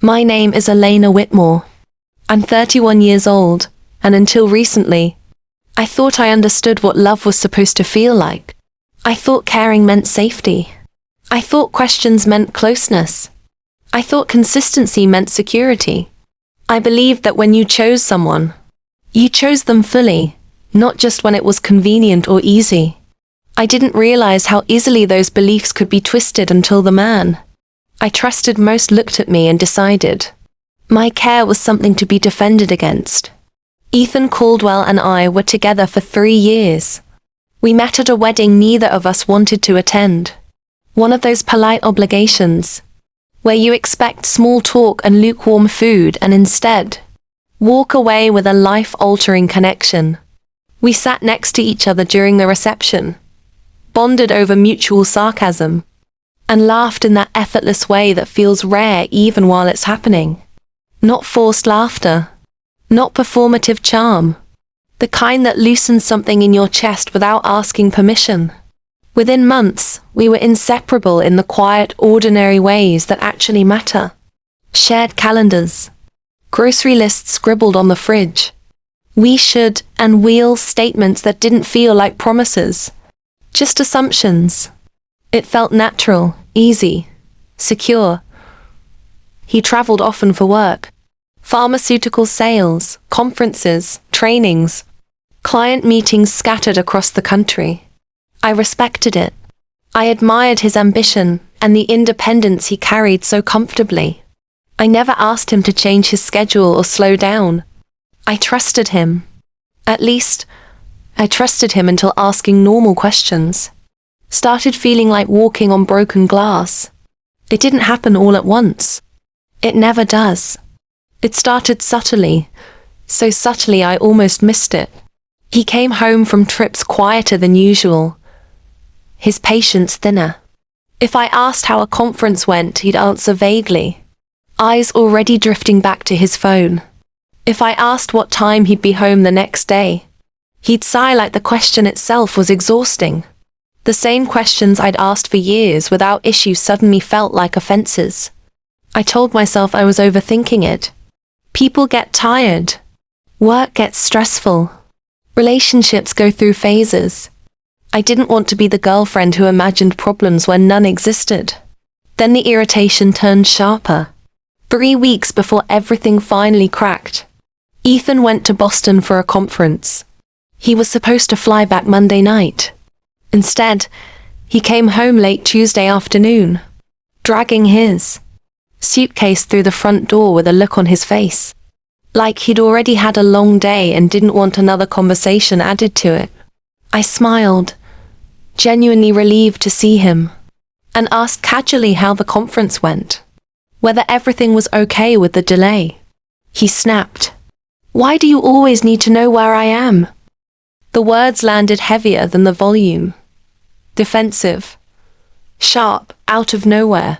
My name is Elena Whitmore. I'm 31 years old, and until recently, I thought I understood what love was supposed to feel like. I thought caring meant safety. I thought questions meant closeness. I thought consistency meant security. I believed that when you chose someone, you chose them fully, not just when it was convenient or easy. I didn't realize how easily those beliefs could be twisted until the man I trusted most looked at me and decided my care was something to be defended against. Ethan Caldwell and I were together for 3 years. We met at a wedding neither of us wanted to attend. One of those polite obligations, where you expect small talk and lukewarm food and instead walk away with a life-altering connection. We sat next to each other during the reception, bonded over mutual sarcasm, and laughed in that effortless way that feels rare even while it's happening. Not forced laughter, not performative charm, the kind that loosens something in your chest without asking permission. Within months, we were inseparable in the quiet, ordinary ways that actually matter. Shared calendars, grocery lists scribbled on the fridge, we should and we'll statements that didn't feel like promises, just assumptions. It felt natural, easy, secure. He traveled often for work. Pharmaceutical sales, conferences, trainings, client meetings scattered across the country. I respected it. I admired his ambition and the independence he carried so comfortably. I never asked him to change his schedule or slow down. I trusted him. At least, I trusted him until asking normal questions started feeling like walking on broken glass. It didn't happen all at once. It never does. It started subtly, so subtly I almost missed it. He came home from trips quieter than usual, his patience thinner. If I asked how a conference went, he'd answer vaguely, eyes already drifting back to his phone. If I asked what time he'd be home the next day, he'd sigh like the question itself was exhausting. The same questions I'd asked for years without issue suddenly felt like offenses. I told myself I was overthinking it. People get tired. Work gets stressful. Relationships go through phases. I didn't want to be the girlfriend who imagined problems when none existed. Then the irritation turned sharper. 3 weeks before everything finally cracked, Ethan went to Boston for a conference. He was supposed to fly back Monday night. Instead, he came home late Tuesday afternoon, dragging his suitcase through the front door with a look on his face, like he'd already had a long day and didn't want another conversation added to it. I smiled, genuinely relieved to see him, and asked casually how the conference went, whether everything was okay with the delay. He snapped, "Why do you always need to know where I am?" The words landed heavier than the volume. Defensive. Sharp, out of nowhere.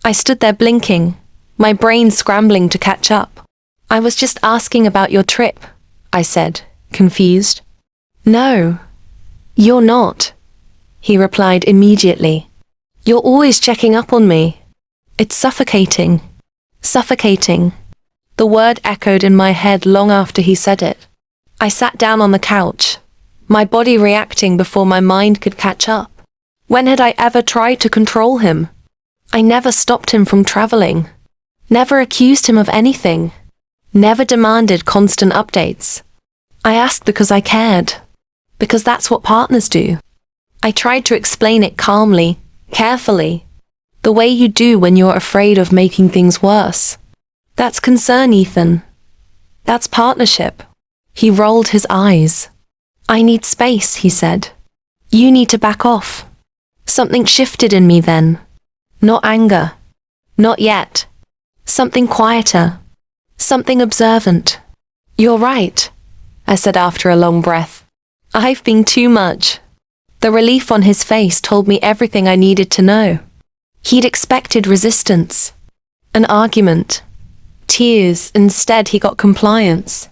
I stood there blinking, my brain scrambling to catch up. "I was just asking about your trip," I said, confused. "No, you're not," he replied immediately. "You're always checking up on me. It's suffocating. Suffocating." The word echoed in my head long after he said it. I sat down on the couch, my body reacting before my mind could catch up. When had I ever tried to control him? I never stopped him from traveling, never accused him of anything, never demanded constant updates. I asked because I cared, because that's what partners do. I tried to explain it calmly, carefully, the way you do when you're afraid of making things worse. That's concern, Ethan. That's partnership. He rolled his eyes. "I need space," he said. "You need to back off." Something shifted in me then. Not anger. Not yet. Something quieter. Something observant. "You're right," I said after a long breath. "I've been too much." The relief on his face told me everything I needed to know. He'd expected resistance, an argument, tears. Instead, he got compliance.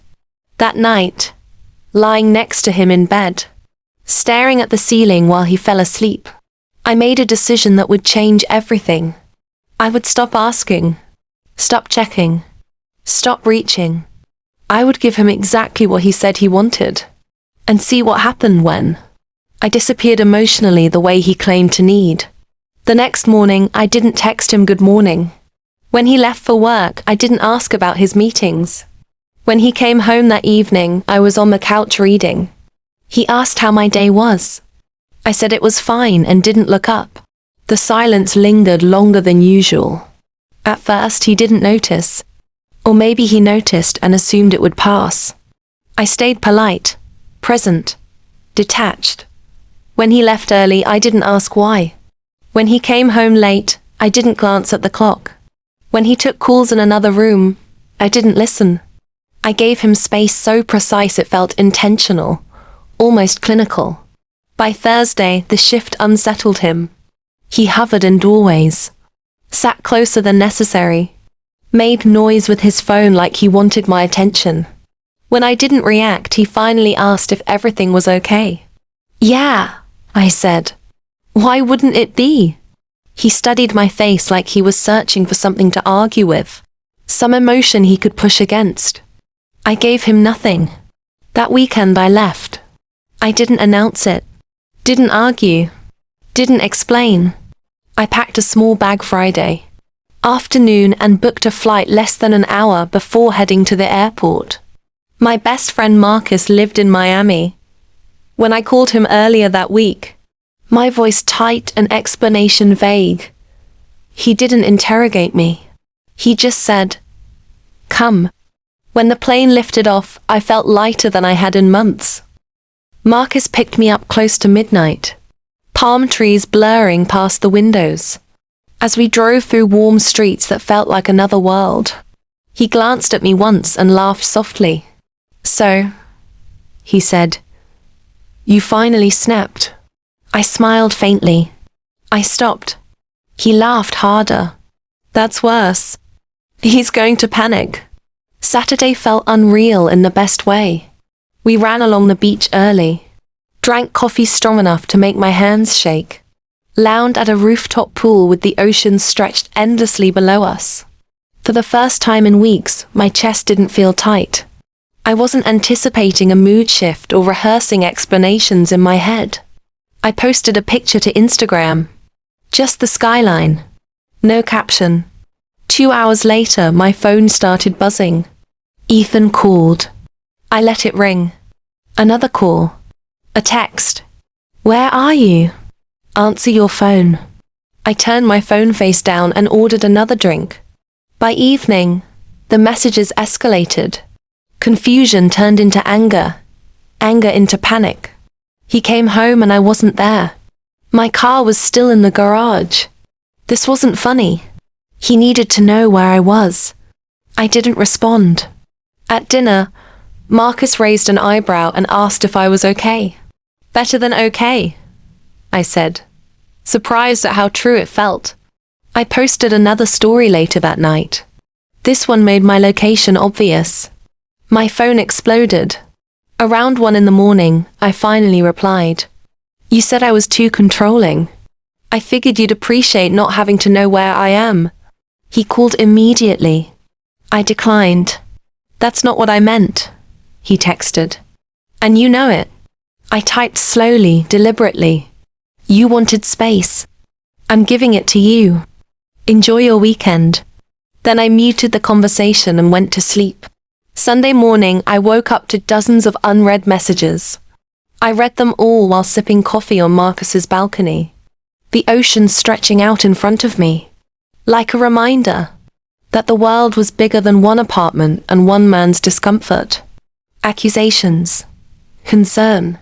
That night, lying next to him in bed, staring at the ceiling while he fell asleep, I made a decision that would change everything. I would stop asking, Stop checking. Stop reaching. I would give him exactly what he said he wanted. And see what happened when I disappeared emotionally the way he claimed to need. The next morning, I didn't text him good morning. When he left for work, I didn't ask about his meetings. When he came home that evening, I was on the couch reading. He asked how my day was. I said it was fine and didn't look up. The silence lingered longer than usual. At first, he didn't notice. Or maybe he noticed and assumed it would pass. I stayed polite, present, detached. When he left early, I didn't ask why. When he came home late, I didn't glance at the clock. When he took calls in another room, I didn't listen. I gave him space so precise it felt intentional, almost clinical. By Thursday, the shift unsettled him. He hovered in doorways, sat closer than necessary, made noise with his phone like he wanted my attention. When I didn't react, he finally asked if everything was okay. Yeah, I said. Why wouldn't it be? He studied my face like he was searching for something to argue with, some emotion he could push against. I gave him nothing. That weekend I left. I didn't announce it, didn't argue, didn't explain. I packed a small bag Friday afternoon and booked a flight less than an hour before heading to the airport. My best friend Marcus lived in Miami. When I called him earlier that week, my voice tight and explanation vague. He didn't interrogate me. He just said, "Come." When the plane lifted off, I felt lighter than I had in months. Marcus picked me up close to midnight, palm trees blurring past the windows. As we drove through warm streets that felt like another world, he glanced at me once and laughed softly. "So," he said, "you finally snapped." I smiled faintly. I stopped. He laughed harder. "That's worse. He's going to panic." Saturday felt unreal in the best way. We ran along the beach early, drank coffee strong enough to make my hands shake, lounged at a rooftop pool with the ocean stretched endlessly below us. For the first time in weeks, my chest didn't feel tight. I wasn't anticipating a mood shift or rehearsing explanations in my head. I posted a picture to Instagram. Just the skyline. No caption. 2 hours later, my phone started buzzing. Ethan called. I let it ring. Another call. A text. "Where are you?" "Answer your phone." I turned my phone face down and ordered another drink. By evening, the messages escalated. Confusion turned into anger. Anger into panic. He came home and I wasn't there. My car was still in the garage. This wasn't funny. He needed to know where I was. I didn't respond. At dinner, Marcus raised an eyebrow and asked if I was okay. "Better than okay," I said, surprised at how true it felt. I posted another story later that night. This one made my location obvious. My phone exploded. Around 1 in the morning, I finally replied. "You said I was too controlling. I figured you'd appreciate not having to know where I am." He called immediately. I declined. "That's not what I meant," he texted. "And you know it." I typed slowly, deliberately. "You wanted space. I'm giving it to you. Enjoy your weekend." Then I muted the conversation and went to sleep. Sunday morning, I woke up to dozens of unread messages. I read them all while sipping coffee on Marcus's balcony. The ocean stretching out in front of me. Like a reminder that the world was bigger than one apartment and one man's discomfort. Accusations, concern,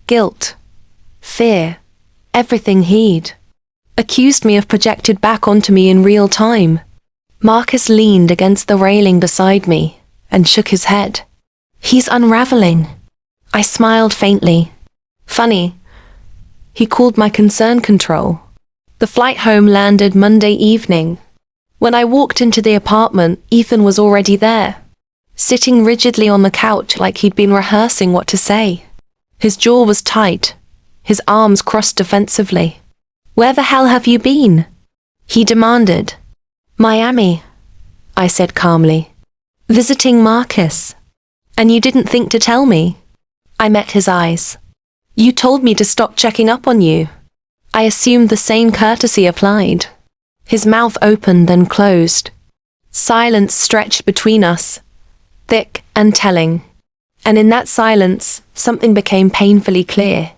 guilt, fear, everything he'd accused me of projected back onto me in real time. Marcus leaned against the railing beside me and shook his head. "He's unraveling." I smiled faintly. "Funny." He called my concern control. The flight home landed Monday evening. When I walked into the apartment, Ethan was already there, sitting rigidly on the couch like he'd been rehearsing what to say. His jaw was tight, his arms crossed defensively. "Where the hell have you been?" he demanded. "Miami," I said calmly. Visiting Marcus. And you didn't think to tell me? I met his eyes. You told me to stop checking up on you. I assumed the same courtesy applied. His mouth opened then closed. Silence stretched between us, thick and telling. And in that silence, something became painfully clear.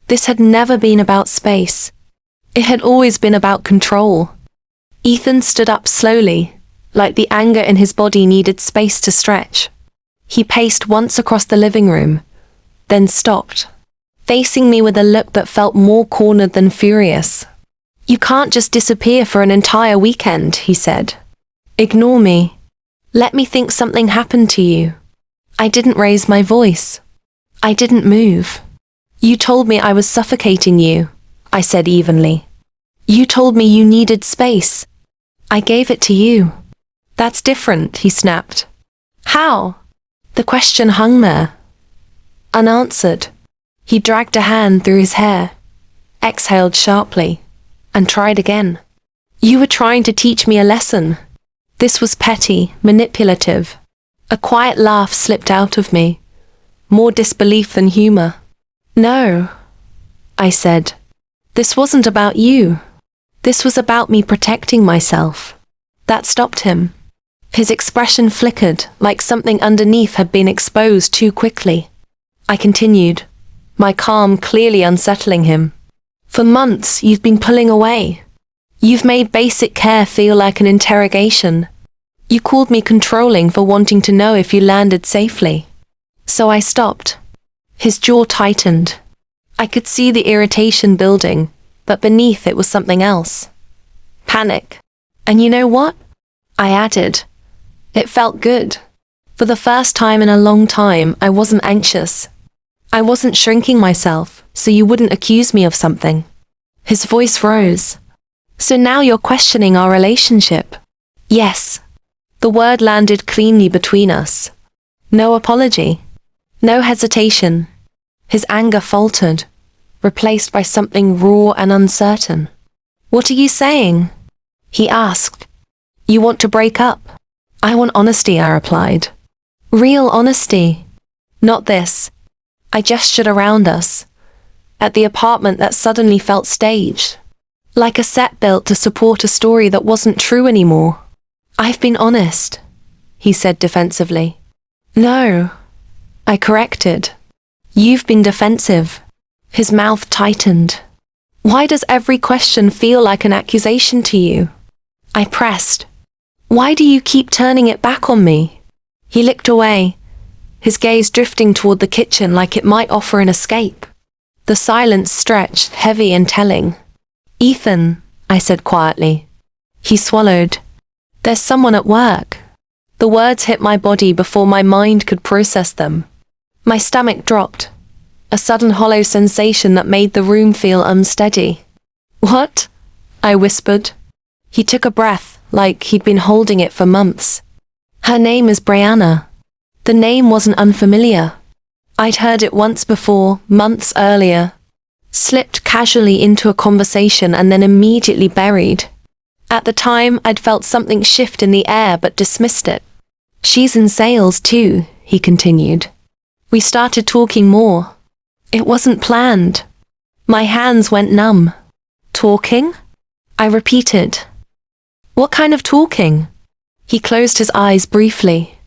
This had never been about space. It had always been about control. Ethan stood up slowly, like the anger in his body needed space to stretch. He paced once across the living room, then stopped, facing me with a look that felt more cornered than furious. You can't just disappear for an entire weekend, he said. Ignore me. Let me think something happened to you. I didn't raise my voice. I didn't move. You told me I was suffocating you, I said evenly. You told me you needed space. I gave it to you. That's different, he snapped. How? The question hung there, unanswered. He dragged a hand through his hair, exhaled sharply, and tried again. You were trying to teach me a lesson. This was petty, manipulative. A quiet laugh slipped out of me, more disbelief than humor. No, I said. This wasn't about you. This was about me protecting myself. That stopped him. His expression flickered, like something underneath had been exposed too quickly. I continued, my calm clearly unsettling him. For months, you've been pulling away. You've made basic care feel like an interrogation. You called me controlling for wanting to know if you landed safely. So I stopped. His jaw tightened. I could see the irritation building, but beneath it was something else. Panic. And you know what? I added. It felt good. For the first time in a long time, I wasn't anxious. I wasn't shrinking myself, so you wouldn't accuse me of something. His voice rose. So now you're questioning our relationship? Yes. The word landed cleanly between us. No apology. No hesitation. His anger faltered, replaced by something raw and uncertain. What are you saying? He asked. You want to break up? I want honesty, I replied. Real honesty. Not this. I gestured around us, at the apartment that suddenly felt staged, like a set built to support a story that wasn't true anymore. I've been honest, he said defensively. No, I corrected. You've been defensive. His mouth tightened. Why does every question feel like an accusation to you? I pressed. Why do you keep turning it back on me? He looked away, his gaze drifting toward the kitchen like it might offer an escape. The silence stretched, heavy and telling. Ethan, I said quietly. He swallowed. There's someone at work. The words hit my body before my mind could process them. My stomach dropped, a sudden hollow sensation that made the room feel unsteady. What? I whispered. He took a breath, like he'd been holding it for months. Her name is Brianna. The name wasn't unfamiliar. I'd heard it once before, months earlier. Slipped casually into a conversation and then immediately buried. At the time, I'd felt something shift in the air but dismissed it. She's in sales too, he continued. We started talking more. It wasn't planned. My hands went numb. Talking? I repeated. What kind of talking? He closed his eyes briefly.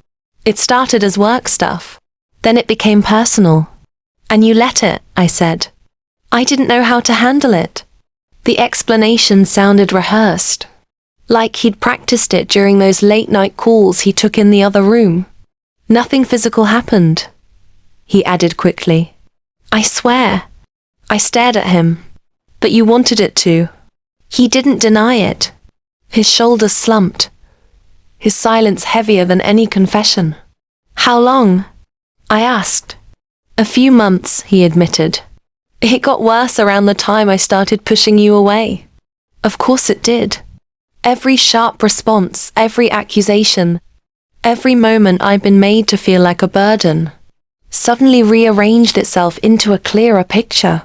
It started as work stuff. Then it became personal. And you let it, I said. I didn't know how to handle it. The explanation sounded rehearsed, like he'd practiced it during those late-night calls he took in the other room. Nothing physical happened, he added quickly. I swear. I stared at him. But you wanted it to. He didn't deny it. His shoulders slumped, his silence heavier than any confession. How long? I asked. A few months, he admitted. It got worse around the time I started pushing you away. Of course it did. Every sharp response, every accusation, every moment I'd been made to feel like a burden, suddenly rearranged itself into a clearer picture.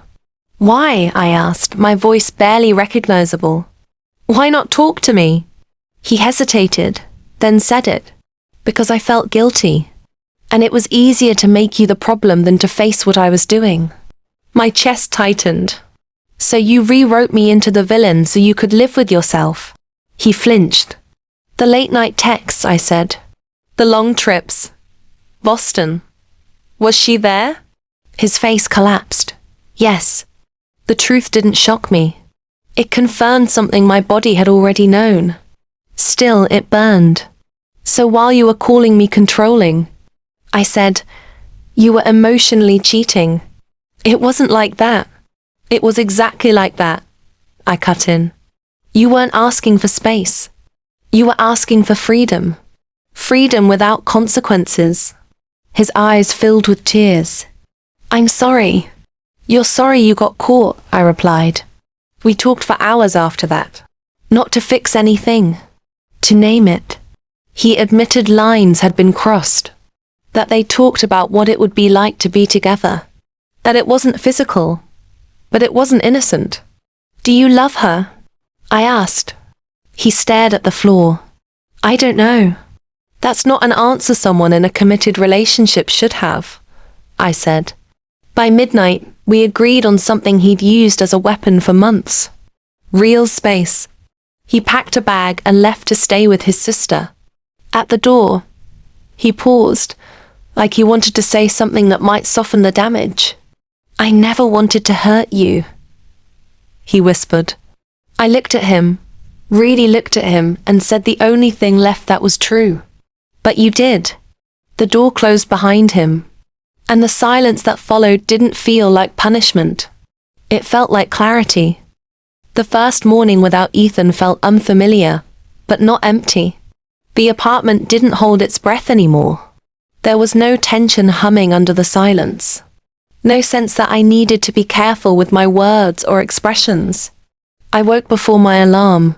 Why? I asked, my voice barely recognizable. Why not talk to me? He hesitated, then said it. Because I felt guilty. And it was easier to make you the problem than to face what I was doing. My chest tightened. So you rewrote me into the villain so you could live with yourself. He flinched. The late-night texts, I said. The long trips. Boston. Was she there? His face collapsed. Yes. The truth didn't shock me. It confirmed something my body had already known. Still, it burned. So while you were calling me controlling, I said, you were emotionally cheating. It wasn't like that. It was exactly like that. I cut in. You weren't asking for space. You were asking for freedom. Freedom without consequences. His eyes filled with tears. I'm sorry. You're sorry you got caught, I replied. We talked for hours after that. Not to fix anything. To name it. He admitted lines had been crossed. That they talked about what it would be like to be together. That it wasn't physical. But it wasn't innocent. Do you love her? I asked. He stared at the floor. I don't know. That's not an answer someone in a committed relationship should have, I said. By midnight, we agreed on something he'd used as a weapon for months. Real space. He packed a bag and left to stay with his sister. At the door, he paused, like he wanted to say something that might soften the damage. I never wanted to hurt you, he whispered. I looked at him, really looked at him, and said the only thing left that was true. But you did. The door closed behind him, and the silence that followed didn't feel like punishment. It felt like clarity. The first morning without Ethan felt unfamiliar, but not empty. The apartment didn't hold its breath anymore. There was no tension humming under the silence. No sense that I needed to be careful with my words or expressions. I woke before my alarm,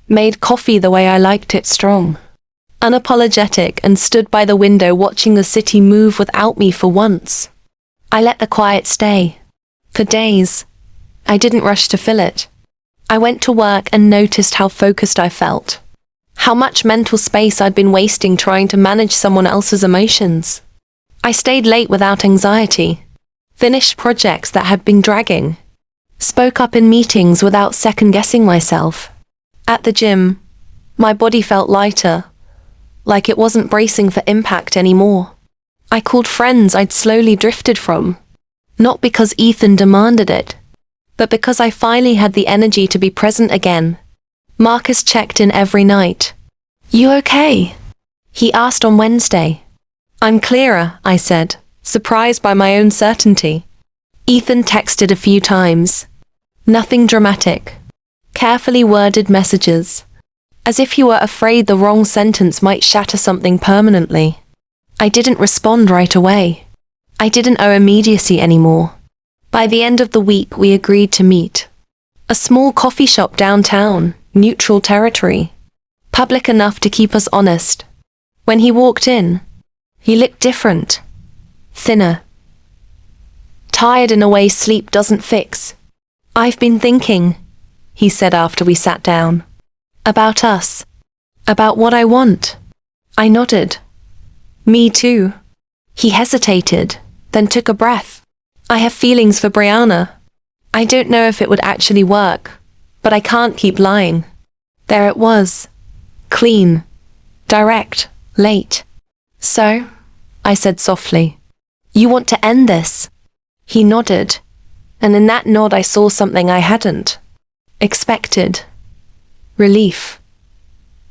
made coffee the way I liked it strong, unapologetic, and stood by the window watching the city move without me for once. I let the quiet stay. For days, I didn't rush to fill it. I went to work and noticed how focused I felt. How much mental space I'd been wasting trying to manage someone else's emotions. I stayed late without anxiety. Finished projects that had been dragging. Spoke up in meetings without second-guessing myself. At the gym, my body felt lighter, like it wasn't bracing for impact anymore. I called friends I'd slowly drifted from, not because Ethan demanded it, but because I finally had the energy to be present again. Marcus checked in every night. You okay? He asked on Wednesday. I'm clearer, I said, surprised by my own certainty. Ethan texted a few times. Nothing dramatic. Carefully worded messages. As if he were afraid the wrong sentence might shatter something permanently. I didn't respond right away. I didn't owe immediacy anymore. By the end of the week, we agreed to meet. A small coffee shop downtown, neutral territory. Public enough to keep us honest. When he walked in, he looked different. Thinner. Tired in a way sleep doesn't fix. I've been thinking, he said after we sat down. About us. About what I want. I nodded. Me too. He hesitated, then took a breath. I have feelings for Brianna. I don't know if it would actually work, but I can't keep lying. There it was. Clean. Direct. Late. So, I said softly, you want to end this? He nodded, and in that nod I saw something I hadn't expected. Relief.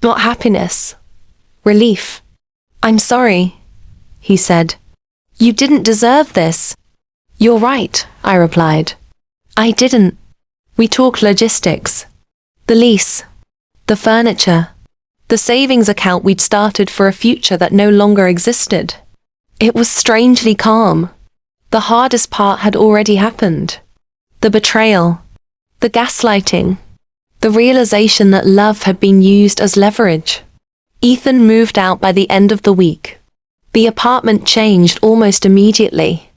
Not happiness. Relief. I'm sorry, he said. You didn't deserve this. You're right, I replied. I didn't. We talked logistics. The lease. The furniture. The savings account we'd started for a future that no longer existed. It was strangely calm. The hardest part had already happened. The betrayal. The gaslighting. The realization that love had been used as leverage. Ethan moved out by the end of the week. The apartment changed almost immediately.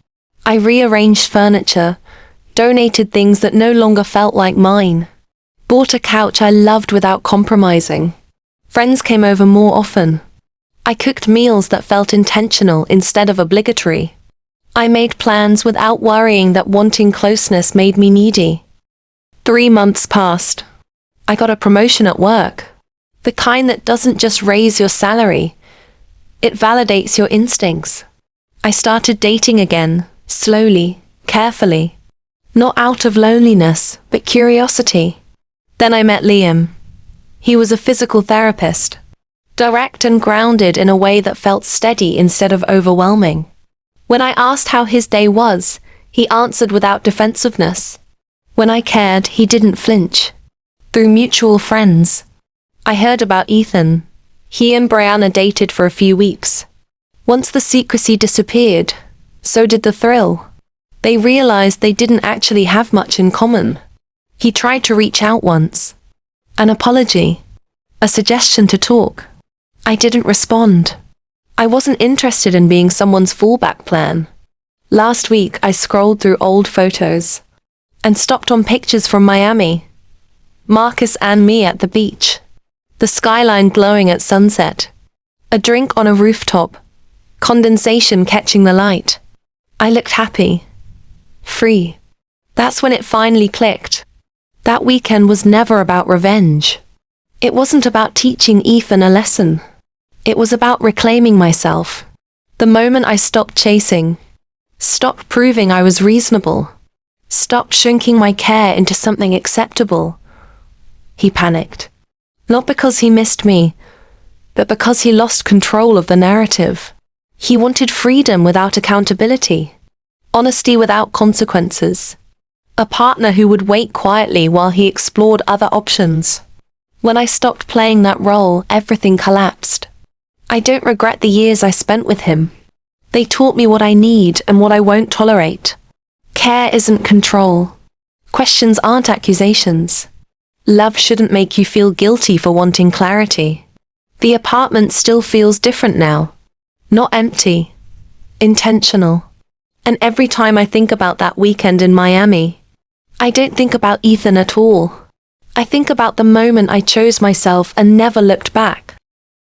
I rearranged furniture, donated things that no longer felt like mine, bought a couch I loved without compromising. Friends came over more often. I cooked meals that felt intentional instead of obligatory. I made plans without worrying that wanting closeness made me needy. 3 months passed. I got a promotion at work. The kind that doesn't just raise your salary, it validates your instincts. I started dating again, slowly, carefully. Not out of loneliness, but curiosity. Then I met Liam. He was a physical therapist, direct and grounded in a way that felt steady instead of overwhelming. When I asked how his day was, he answered without defensiveness. When I cared, he didn't flinch. Through mutual friends, I heard about Ethan. He and Brianna dated for a few weeks. Once the secrecy disappeared, so did the thrill. They realized they didn't actually have much in common. He tried to reach out once. An apology. A suggestion to talk. I didn't respond. I wasn't interested in being someone's fallback plan. Last week I scrolled through old photos and stopped on pictures from Miami. Marcus and me at the beach. The skyline glowing at sunset. A drink on a rooftop. Condensation catching the light. I looked happy. Free. That's when it finally clicked. That weekend was never about revenge. It wasn't about teaching Ethan a lesson. It was about reclaiming myself. The moment I stopped chasing, stopped proving I was reasonable, stopped shrinking my care into something acceptable, he panicked. Not because he missed me, but because he lost control of the narrative. He wanted freedom without accountability, honesty without consequences, a partner who would wait quietly while he explored other options. When I stopped playing that role, everything collapsed. I don't regret the years I spent with him. They taught me what I need and what I won't tolerate. Care isn't control. Questions aren't accusations. Love shouldn't make you feel guilty for wanting clarity. The apartment still feels different now. Not empty. Intentional. And every time I think about that weekend in Miami, I don't think about Ethan at all. I think about the moment I chose myself and never looked back.